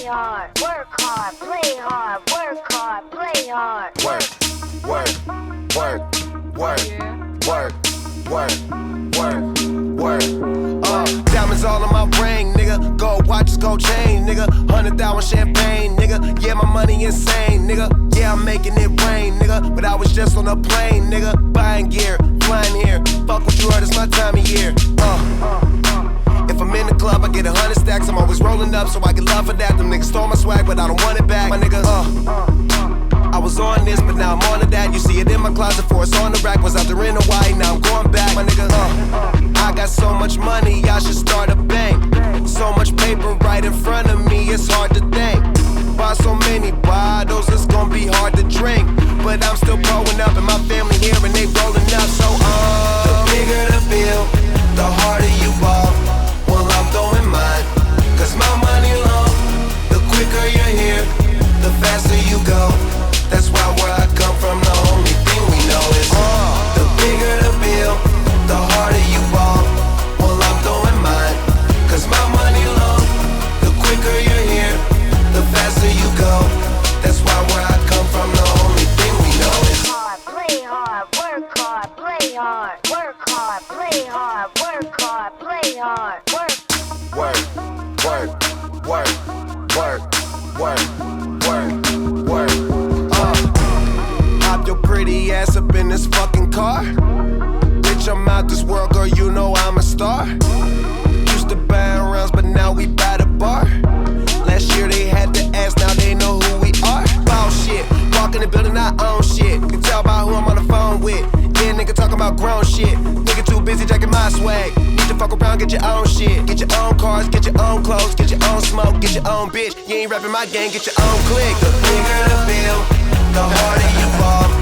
play hard, work hard, play hard, work hard, play hard. Work, work, work, work, work, work, work, work. Diamonds all on my ring, nigga. Gold watches, gold chain, nigga. 100,000 champagne, nigga. Yeah, my money insane, nigga. Yeah, I'm making it rain, nigga. But I was just on a plane, nigga. Buying gear, flying here. Fuck what you heard, it's my time of year. If I'm in the club, I get 100 stacks. I'm always rolling up, so I get love for that. Them niggas stole my swag, but I don't want it back. My nigga, I was on this, but now I'm on to that. You see it in my closet, for it's on the rack. Was out there in Hawaii, now I'm going back. My nigga, I got so much money, I should start a bank. So much paper right in front of me, it's hard to think. Buy so many bottles, it's gonna be hard to drink. But I'm still growing up, and my family here, and they rolling up. So, the bigger the bill, the harder you ball. Well, I'm throwing mine, cause my money long. The quicker you're here, the faster you go. That's why where I come from, the only thing we know is the bigger the bill, the harder you ball. Well, I'm throwing mine, cause my money long. The quicker you're here, the faster you go. That's why where I come from, the only thing we know is Play hard, work hard, play hard, work hard, play hard, work hard, play hard, work. work, work, work, work, work, work, work. Hop your pretty ass up in this fucking car. Bitch, I'm out this world, girl, you know I'm a star. Used to buy rounds, but now we buy the bar. Last year they had to ask, now they know who we are. Boss shit, walk in the building, I own shit. Can tell by who I'm on the phone with. Yeah, nigga talking about grown shit. Nigga too busy jacking my swag. Need to fuck around, get your own shit. Get your own cars, get your own clothes, get your own smoke, get your own bitch. You ain't rapping my game, get your own clique. The bigger the bill, the harder you fall.